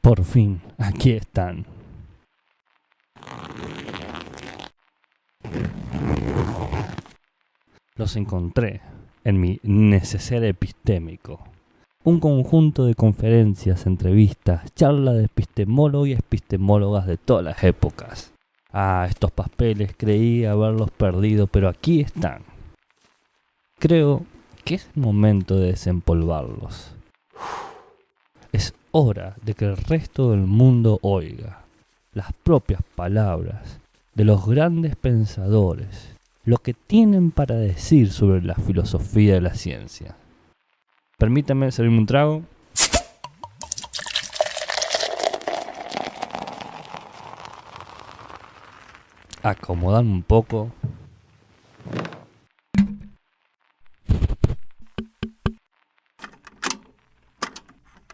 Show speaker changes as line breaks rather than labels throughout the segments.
Por fin, aquí están. Los encontré en mi neceser epistémico. Un conjunto de conferencias, entrevistas, charlas de epistemólogos y epistemólogas de todas las épocas. Estos papeles creí haberlos perdido, pero aquí están. Creo que es momento de desempolvarlos. Es hora de que el resto del mundo oiga las propias palabras de los grandes pensadores, lo que tienen para decir sobre la filosofía de la ciencia. Permítame servirme un trago. Acomodarme un poco.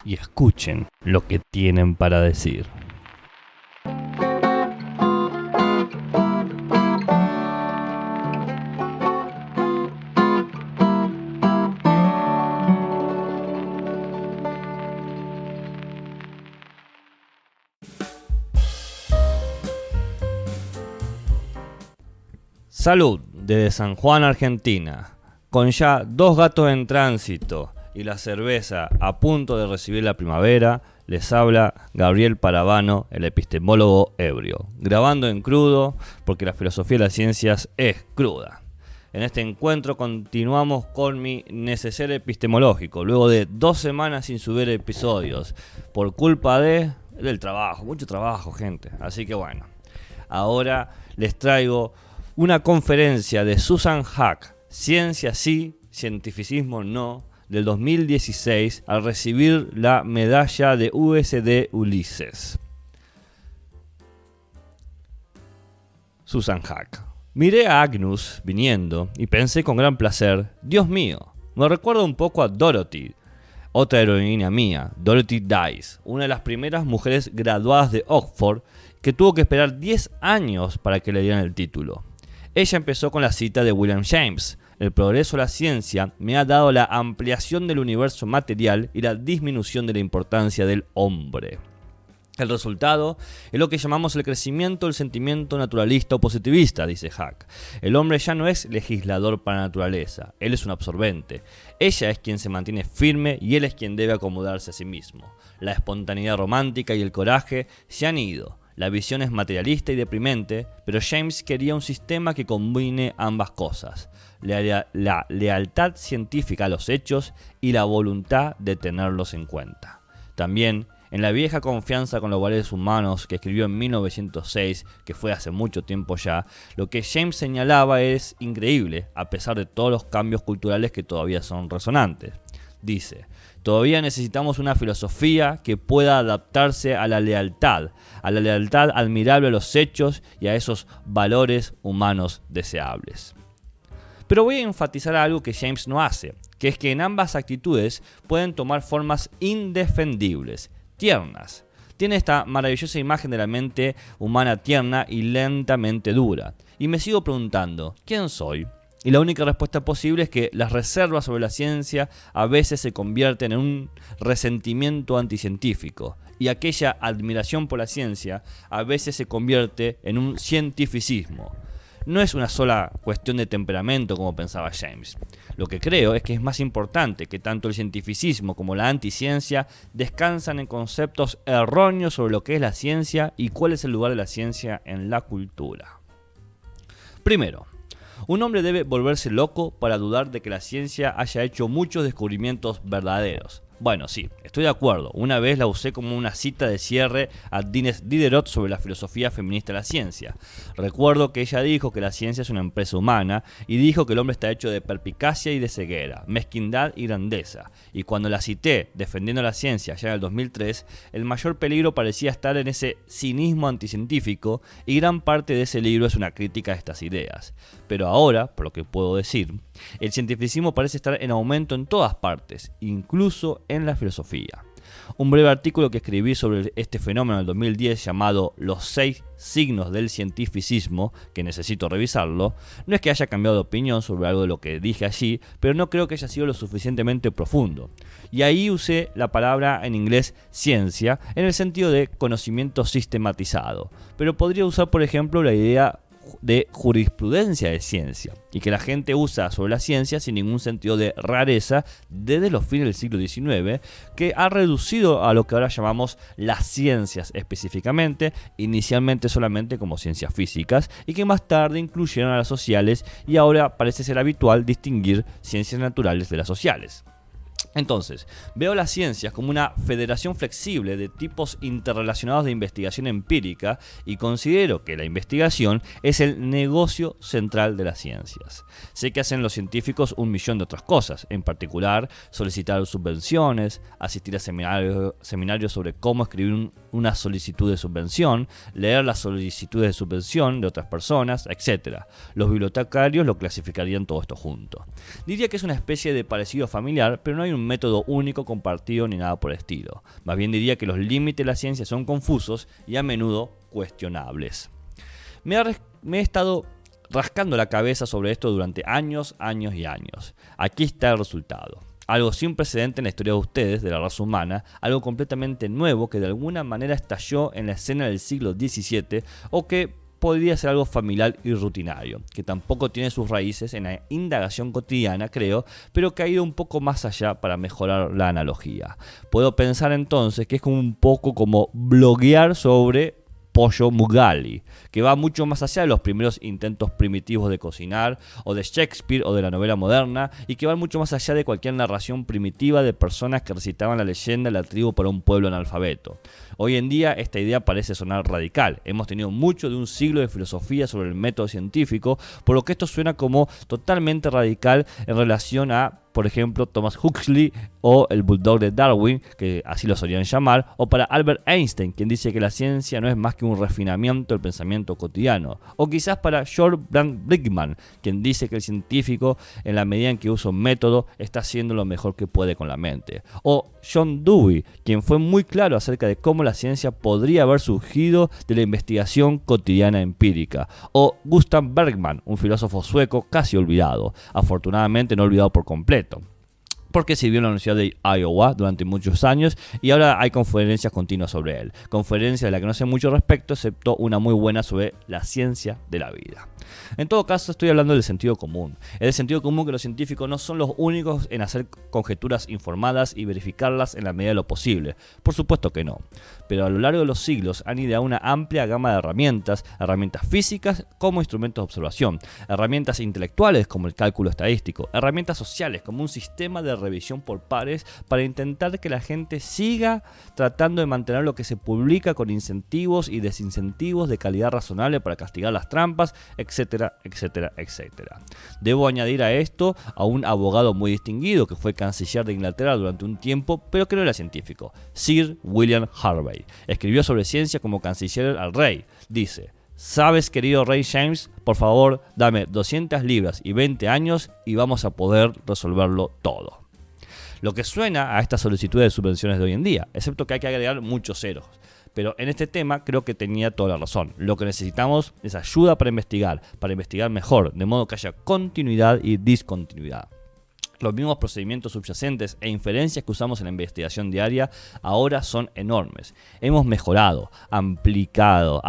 Y escuchen lo que tienen para decir. Salud, desde San Juan, Argentina, con ya 2 gatos en tránsito y la cerveza a punto de recibir la primavera, les habla Gabriel Parabano, el epistemólogo ebrio, grabando en crudo porque la filosofía de las ciencias es cruda. En este encuentro continuamos con mi neceser epistemológico, luego de 2 semanas sin subir episodios, por culpa del trabajo, mucho trabajo, gente. Así que bueno, ahora les traigo una conferencia de Susan Haack, Ciencia sí, Cientificismo no, del 2016, al recibir la medalla de USD Ulises. Susan Haack. Miré a Agnus viniendo y pensé con gran placer, Dios mío, me recuerda un poco a Dorothy, otra heroína mía, Dorothy Dice, una de las primeras mujeres graduadas de Oxford que tuvo que esperar 10 años para que le dieran el título. Ella empezó con la cita de William James: el progreso de la ciencia me ha dado la ampliación del universo material y la disminución de la importancia del hombre. El resultado es lo que llamamos el crecimiento del sentimiento naturalista o positivista, dice Haack. El hombre ya no es legislador para la naturaleza, él es un absorbente. Ella es quien se mantiene firme y él es quien debe acomodarse a sí mismo. La espontaneidad romántica y el coraje se han ido. La visión es materialista y deprimente, pero James quería un sistema que combine ambas cosas, la lealtad científica a los hechos y la voluntad de tenerlos en cuenta. También, en La vieja confianza con los valores humanos, que escribió en 1906, que fue hace mucho tiempo ya, lo que James señalaba es increíble, a pesar de todos los cambios culturales que todavía son resonantes. Dice: todavía necesitamos una filosofía que pueda adaptarse a la lealtad admirable a los hechos y a esos valores humanos deseables. Pero voy a enfatizar algo que James no hace, que es que en ambas actitudes pueden tomar formas indefendibles, tiernas. Tiene esta maravillosa imagen de la mente humana tierna y lentamente dura. Y me sigo preguntando, ¿quién soy? Y la única respuesta posible es que las reservas sobre la ciencia a veces se convierten en un resentimiento anticientífico, y aquella admiración por la ciencia a veces se convierte en un cientificismo. No es una sola cuestión de temperamento como pensaba James. Lo que creo es que es más importante que tanto el cientificismo como la anticiencia descansan en conceptos erróneos sobre lo que es la ciencia y cuál es el lugar de la ciencia en la cultura. Primero, un hombre debe volverse loco para dudar de que la ciencia haya hecho muchos descubrimientos verdaderos. Bueno, sí, estoy de acuerdo. Una vez la usé como una cita de cierre a Dines Diderot sobre la filosofía feminista de la ciencia. Recuerdo que ella dijo que la ciencia es una empresa humana y dijo que el hombre está hecho de perspicacia y de ceguera, mezquindad y grandeza. Y cuando la cité defendiendo la ciencia ya en el 2003, el mayor peligro parecía estar en ese cinismo anticientífico y gran parte de ese libro es una crítica a estas ideas. Pero ahora, por lo que puedo decir, el cientificismo parece estar en aumento en todas partes, incluso en la filosofía. Un breve artículo que escribí sobre este fenómeno en el 2010 llamado Los 6 signos del cientificismo, que necesito revisarlo. No es que haya cambiado de opinión sobre algo de lo que dije allí, pero no creo que haya sido lo suficientemente profundo. Y ahí usé la palabra en inglés ciencia, en el sentido de conocimiento sistematizado. Pero podría usar, por ejemplo, la idea de jurisprudencia de ciencia, y que la gente usa sobre la ciencia sin ningún sentido de rareza desde los fines del siglo XIX, que ha reducido a lo que ahora llamamos las ciencias específicamente, inicialmente solamente como ciencias físicas, y que más tarde incluyeron a las sociales, y ahora parece ser habitual distinguir ciencias naturales de las sociales. Entonces, veo las ciencias como una federación flexible de tipos interrelacionados de investigación empírica y considero que la investigación es el negocio central de las ciencias. Sé que hacen los científicos un millón de otras cosas, en particular solicitar subvenciones, asistir a seminarios sobre cómo escribir una solicitud de subvención, leer las solicitudes de subvención de otras personas, etc. Los bibliotecarios lo clasificarían todo esto junto. Diría que es una especie de parecido familiar, pero no hay un método único compartido ni nada por el estilo. Más bien diría que los límites de la ciencia son confusos y a menudo cuestionables. Me he estado rascando la cabeza sobre esto durante años y años. Aquí está el resultado. Algo sin precedente en la historia de ustedes, de la raza humana, algo completamente nuevo que de alguna manera estalló en la escena del siglo XVII o que podría ser algo familiar y rutinario, que tampoco tiene sus raíces en la indagación cotidiana, creo, pero que ha ido un poco más allá para mejorar la analogía. Puedo pensar entonces que es como un poco como bloguear sobre pollo Mugali, que va mucho más allá de los primeros intentos primitivos de cocinar, o de Shakespeare, o de la novela moderna, y que va mucho más allá de cualquier narración primitiva de personas que recitaban la leyenda de la tribu para un pueblo analfabeto. Hoy en día esta idea parece sonar radical. Hemos tenido mucho de un siglo de filosofía sobre el método científico, por lo que esto suena como totalmente radical en relación a, por ejemplo, Thomas Huxley o el Bulldog de Darwin, que así lo solían llamar, o para Albert Einstein, quien dice que la ciencia no es más que un refinamiento del pensamiento cotidiano, o quizás para George Brickman, quien dice que el científico, en la medida en que usa un método, está haciendo lo mejor que puede con la mente, o John Dewey, quien fue muy claro acerca de cómo la ciencia podría haber surgido de la investigación cotidiana empírica, o Gustav Bergman, un filósofo sueco casi olvidado, afortunadamente no olvidado por completo, porque sirvió en la Universidad de Iowa durante muchos años y ahora hay conferencias continuas sobre él. Conferencias de las que no sé mucho respecto, excepto una muy buena sobre la ciencia de la vida. En todo caso, estoy hablando del sentido común. Es del sentido común que los científicos no son los únicos en hacer conjeturas informadas y verificarlas en la medida de lo posible. Por supuesto que no. Pero a lo largo de los siglos han ideado una amplia gama de herramientas físicas como instrumentos de observación, herramientas intelectuales como el cálculo estadístico, herramientas sociales como un sistema de revisión por pares para intentar que la gente siga tratando de mantener lo que se publica con incentivos y desincentivos de calidad razonable para castigar las trampas, etcétera, etcétera, etcétera. Debo añadir a esto a un abogado muy distinguido que fue canciller de Inglaterra durante un tiempo, pero que no era científico, Sir William Harvey. Escribió sobre ciencia como canciller al rey. Dice: ¿sabes, querido rey James? Por favor, dame 200 libras y 20 años y vamos a poder resolverlo todo. Lo que suena a estas solicitudes de subvenciones de hoy en día, excepto que hay que agregar muchos ceros. Pero en este tema creo que tenía toda la razón. Lo que necesitamos es ayuda para investigar mejor, de modo que haya continuidad y discontinuidad. Los mismos procedimientos subyacentes e inferencias que usamos en la investigación diaria ahora son enormes. Hemos mejorado, amplificado,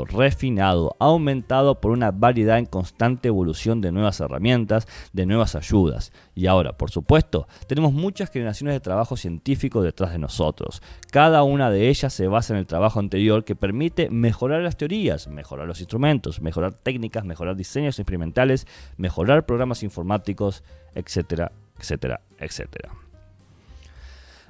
refinado, aumentado por una variedad en constante evolución de nuevas herramientas, de nuevas ayudas. Y ahora, por supuesto, tenemos muchas generaciones de trabajo científico detrás de nosotros. Cada una de ellas se basa en el trabajo anterior que permite mejorar las teorías, mejorar los instrumentos, mejorar técnicas, mejorar diseños experimentales, mejorar programas informáticos, etcétera, etcétera, etcétera.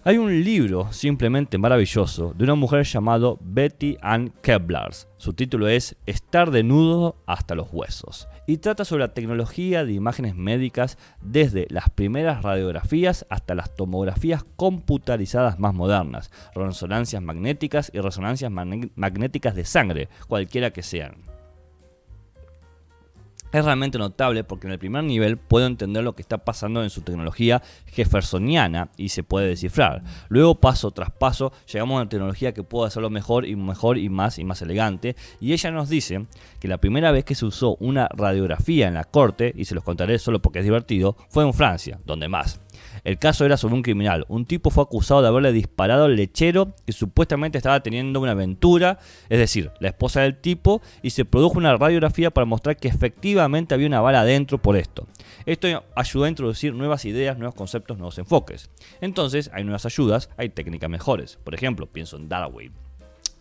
Hay un libro simplemente maravilloso de una mujer llamada Betty Ann Keblars. Su título es Estar desnudo hasta los huesos y trata sobre la tecnología de imágenes médicas desde las primeras radiografías hasta las tomografías computarizadas más modernas, resonancias magnéticas y resonancias magnéticas de sangre, cualquiera que sean. Es realmente notable porque en el primer nivel puedo entender lo que está pasando en su tecnología jeffersoniana y se puede descifrar. Luego, paso tras paso, llegamos a una tecnología que puede hacerlo mejor y más elegante. Y ella nos dice que la primera vez que se usó una radiografía en la corte, y se los contaré solo porque es divertido, fue en Francia, donde más. El caso era sobre un criminal. Un tipo fue acusado de haberle disparado al lechero que supuestamente estaba teniendo una aventura, es decir, la esposa del tipo, y se produjo una radiografía para mostrar que efectivamente había una bala adentro por esto. Esto ayudó a introducir nuevas ideas, nuevos conceptos, nuevos enfoques. Entonces, hay nuevas ayudas, hay técnicas mejores. Por ejemplo, pienso en Darwin,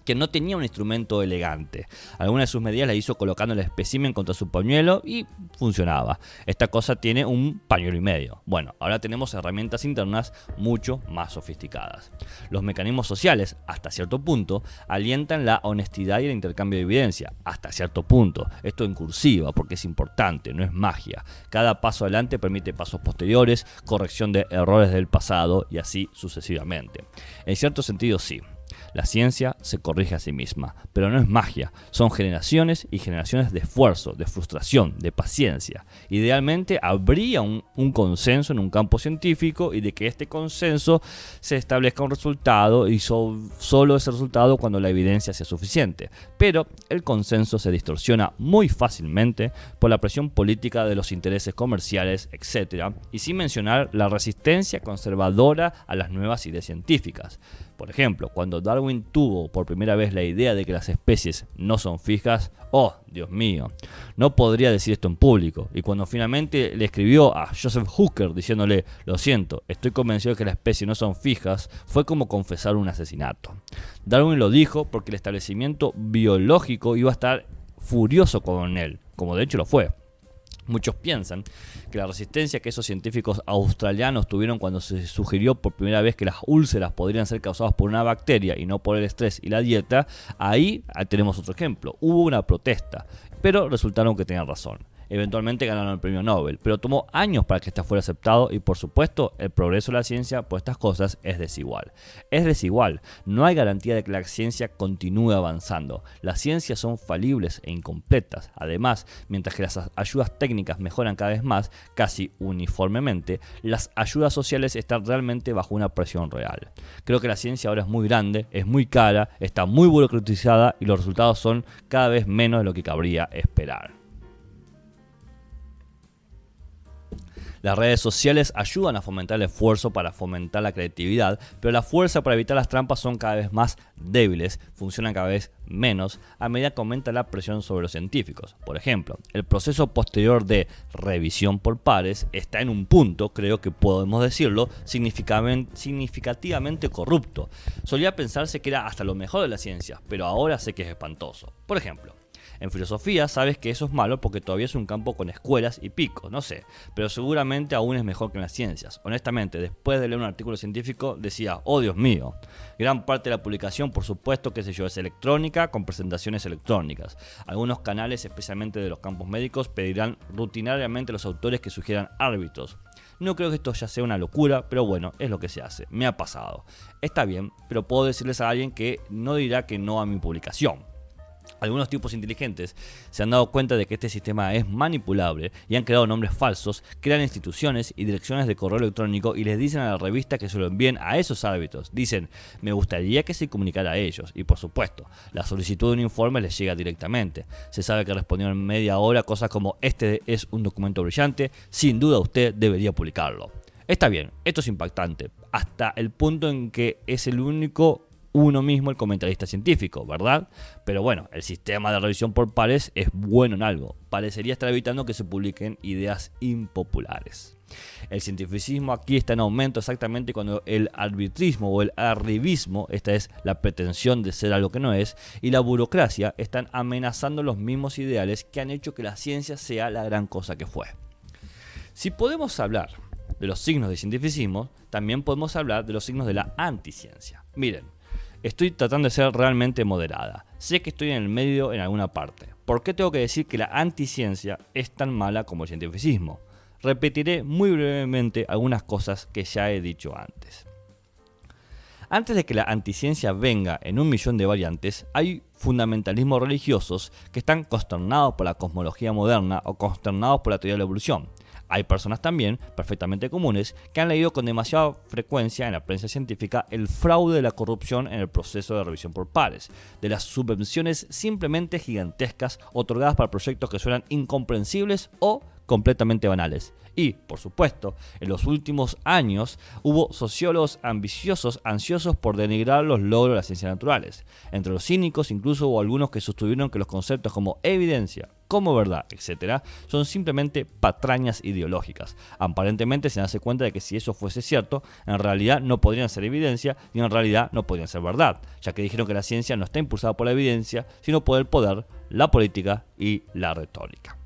que no tenía un instrumento elegante. Alguna de sus medidas la hizo colocando el espécimen contra su pañuelo y funcionaba. Esta cosa tiene un pañuelo y medio. Bueno, ahora tenemos herramientas internas mucho más sofisticadas. Los mecanismos sociales, hasta cierto punto, alientan la honestidad y el intercambio de evidencia. Hasta cierto punto. Esto en cursiva, porque es importante, no es magia. Cada paso adelante permite pasos posteriores, corrección de errores del pasado y así sucesivamente. En cierto sentido, sí. La ciencia se corrige a sí misma, pero no es magia, son generaciones y generaciones de esfuerzo, de frustración, de paciencia. Idealmente habría un consenso en un campo científico y de que este consenso se establezca un resultado y solo ese resultado cuando la evidencia sea suficiente. Pero el consenso se distorsiona muy fácilmente por la presión política de los intereses comerciales, etc. Y sin mencionar la resistencia conservadora a las nuevas ideas científicas. Por ejemplo, cuando Darwin tuvo por primera vez la idea de que las especies no son fijas, ¡oh, Dios mío! No podría decir esto en público. Y cuando finalmente le escribió a Joseph Hooker diciéndole, lo siento, estoy convencido de que las especies no son fijas, fue como confesar un asesinato. Darwin lo dijo porque el establecimiento biológico iba a estar furioso con él, como de hecho lo fue. Muchos piensan que la resistencia que esos científicos australianos tuvieron cuando se sugirió por primera vez que las úlceras podrían ser causadas por una bacteria y no por el estrés y la dieta, ahí tenemos otro ejemplo. Hubo una protesta, pero resultaron que tenían razón. Eventualmente ganaron el premio Nobel, pero tomó años para que este fuera aceptado y por supuesto el progreso de la ciencia por estas cosas es desigual. Es desigual, no hay garantía de que la ciencia continúe avanzando. Las ciencias son falibles e incompletas. Además, mientras que las ayudas técnicas mejoran cada vez más, casi uniformemente, las ayudas sociales están realmente bajo una presión real. Creo que la ciencia ahora es muy grande, es muy cara, está muy burocratizada y los resultados son cada vez menos de lo que cabría esperar. Las redes sociales ayudan a fomentar el esfuerzo para fomentar la creatividad, pero la fuerza para evitar las trampas son cada vez más débiles, funcionan cada vez menos a medida que aumenta la presión sobre los científicos. Por ejemplo, el proceso posterior de revisión por pares está en un punto, creo que podemos decirlo, significativamente corrupto. Solía pensarse que era hasta lo mejor de la ciencia, pero ahora sé que es espantoso. Por ejemplo, en filosofía sabes que eso es malo porque todavía es un campo con escuelas y picos, no sé, pero seguramente aún es mejor que en las ciencias. Honestamente, después de leer un artículo científico decía, oh Dios mío, gran parte de la publicación, por supuesto, qué sé yo, es electrónica con presentaciones electrónicas. Algunos canales, especialmente de los campos médicos, pedirán rutinariamente a los autores que sugieran árbitros. No creo que esto ya sea una locura, pero bueno, es lo que se hace, me ha pasado. Está bien, pero puedo decirles a alguien que no dirá que no a mi publicación. Algunos tipos inteligentes se han dado cuenta de que este sistema es manipulable y han creado nombres falsos, crean instituciones y direcciones de correo electrónico y les dicen a la revista que se lo envíen a esos árbitros. Dicen, me gustaría que se comunicara a ellos. Y por supuesto, la solicitud de un informe les llega directamente. Se sabe que respondieron en media hora cosas como, este es un documento brillante, sin duda usted debería publicarlo. Está bien, esto es impactante, hasta el punto en que es el único uno mismo el comentarista científico, ¿verdad? Pero bueno, el sistema de revisión por pares es bueno en algo. Parecería estar evitando que se publiquen ideas impopulares. El cientificismo aquí está en aumento exactamente cuando el arbitrismo o el arribismo, esta es la pretensión de ser algo que no es, y la burocracia están amenazando los mismos ideales que han hecho que la ciencia sea la gran cosa que fue. Si podemos hablar de los signos de cientificismo, también podemos hablar de los signos de la anticiencia. Miren, estoy tratando de ser realmente moderada. Sé que estoy en el medio en alguna parte. ¿Por qué tengo que decir que la anticiencia es tan mala como el cientificismo? Repetiré muy brevemente algunas cosas que ya he dicho antes. Antes de que la anticiencia venga en 1.000.000 de variantes, hay fundamentalismos religiosos que están consternados por la cosmología moderna o consternados por la teoría de la evolución. Hay personas también, perfectamente comunes, que han leído con demasiada frecuencia en la prensa científica el fraude de la corrupción en el proceso de revisión por pares, de las subvenciones simplemente gigantescas otorgadas para proyectos que suenan incomprensibles o completamente banales. Y, por supuesto, en los últimos años hubo sociólogos ambiciosos, ansiosos por denigrar los logros de las ciencias naturales. Entre los cínicos incluso hubo algunos que sostuvieron que los conceptos como evidencia, como verdad, etc., son simplemente patrañas ideológicas. Aparentemente se hace cuenta de que si eso fuese cierto, en realidad no podrían ser evidencia y en realidad no podrían ser verdad, ya que dijeron que la ciencia no está impulsada por la evidencia, sino por el poder, la política y la retórica.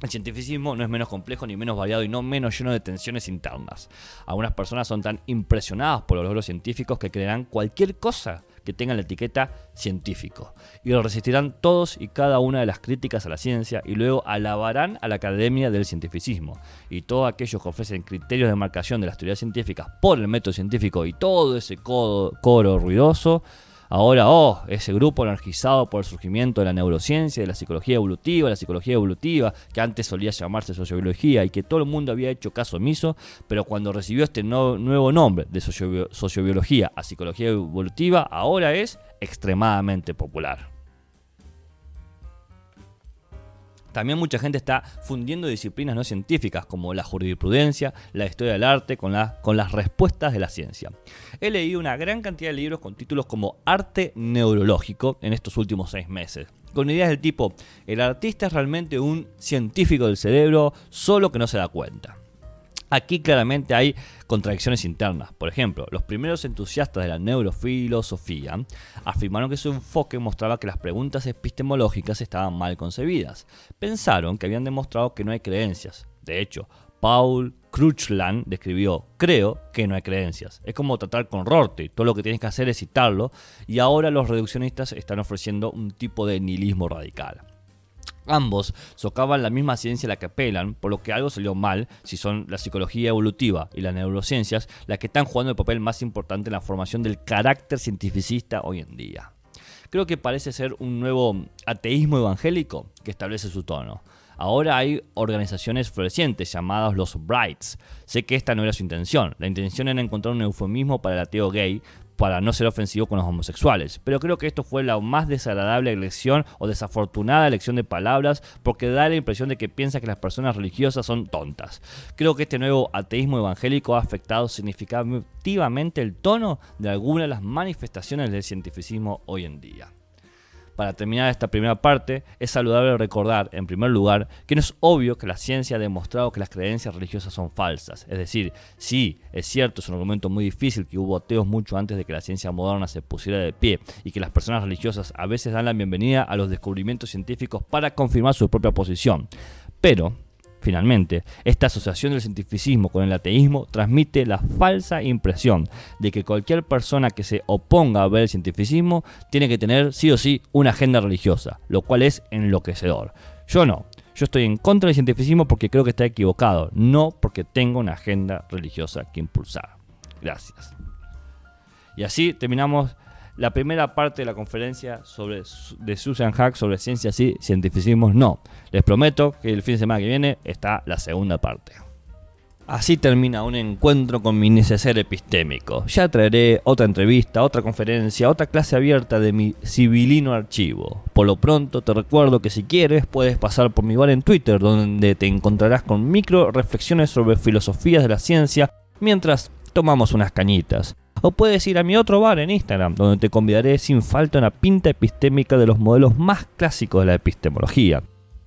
El cientificismo no es menos complejo ni menos variado y no menos lleno de tensiones internas. Algunas personas son tan impresionadas por los logros científicos que creerán cualquier cosa que tenga la etiqueta científico y lo resistirán todos y cada una de las críticas a la ciencia y luego alabarán a la academia del cientificismo. Y todos aquellos que ofrecen criterios de marcación de las teorías científicas por el método científico y todo ese coro ruidoso, ahora, ese grupo energizado por el surgimiento de la neurociencia, de la psicología evolutiva, que antes solía llamarse sociobiología y que todo el mundo había hecho caso omiso, pero cuando recibió este nuevo nombre de sociobiología a psicología evolutiva, ahora es extremadamente popular. También mucha gente está fundiendo disciplinas no científicas como la jurisprudencia, la historia del arte con las respuestas de la ciencia. He leído una gran cantidad de libros con títulos como Arte Neurológico en estos últimos 6 meses, con ideas del tipo: el artista es realmente un científico del cerebro, solo que no se da cuenta. Aquí claramente hay contradicciones internas. Por ejemplo, los primeros entusiastas de la neurofilosofía afirmaron que su enfoque mostraba que las preguntas epistemológicas estaban mal concebidas. Pensaron que habían demostrado que no hay creencias. De hecho, Paul Cruchland describió: creo que no hay creencias. Es como tratar con Rorty, todo lo que tienes que hacer es citarlo, y ahora los reduccionistas están ofreciendo un tipo de nihilismo radical. Ambos socavan la misma ciencia a la que apelan, por lo que algo salió mal si son la psicología evolutiva y las neurociencias las que están jugando el papel más importante en la formación del carácter cientificista hoy en día. Creo que parece ser un nuevo ateísmo evangélico que establece su tono. Ahora hay organizaciones florecientes llamadas los Brights. Sé que esta no era su intención. La intención era encontrar un eufemismo para el ateo gay, para no ser ofensivo con los homosexuales. Pero creo que esto fue la más desagradable elección o desafortunada elección de palabras, porque da la impresión de que piensa que las personas religiosas son tontas. Creo que este nuevo ateísmo evangélico ha afectado significativamente el tono de algunas de las manifestaciones del cientificismo hoy en día. Para terminar esta primera parte, es saludable recordar, en primer lugar, que no es obvio que la ciencia ha demostrado que las creencias religiosas son falsas. Es decir, sí, es cierto, es un argumento muy difícil que hubo ateos mucho antes de que la ciencia moderna se pusiera de pie y que las personas religiosas a veces dan la bienvenida a los descubrimientos científicos para confirmar su propia posición. Pero, finalmente, esta asociación del cientificismo con el ateísmo transmite la falsa impresión de que cualquier persona que se oponga a ver el cientificismo tiene que tener sí o sí una agenda religiosa, lo cual es enloquecedor. Yo no. Yo estoy en contra del cientificismo porque creo que está equivocado, no porque tengo una agenda religiosa que impulsar. Gracias. Y así terminamos la primera parte de la conferencia de Susan Haack sobre ciencia sí, cientificismos no. Les prometo que el fin de semana que viene está la segunda parte. Así termina un encuentro con mi neceser epistémico. Ya traeré otra entrevista, otra conferencia, otra clase abierta de mi sibilino archivo. Por lo pronto te recuerdo que si quieres puedes pasar por mi bar en Twitter, donde te encontrarás con micro reflexiones sobre filosofías de la ciencia mientras tomamos unas cañitas. O puedes ir a mi otro bar en Instagram, donde te convidaré sin falta una pinta epistémica de los modelos más clásicos de la epistemología.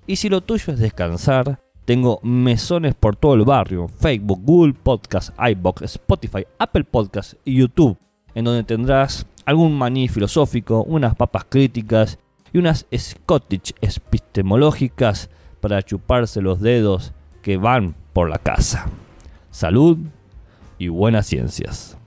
Y si lo tuyo es descansar, tengo mesones por todo el barrio: Facebook, Google Podcast, iVoox, Spotify, Apple Podcast y YouTube, en donde tendrás algún maní filosófico, unas papas críticas y unas Scottish epistemológicas para chuparse los dedos que van por la casa. Salud y buenas ciencias.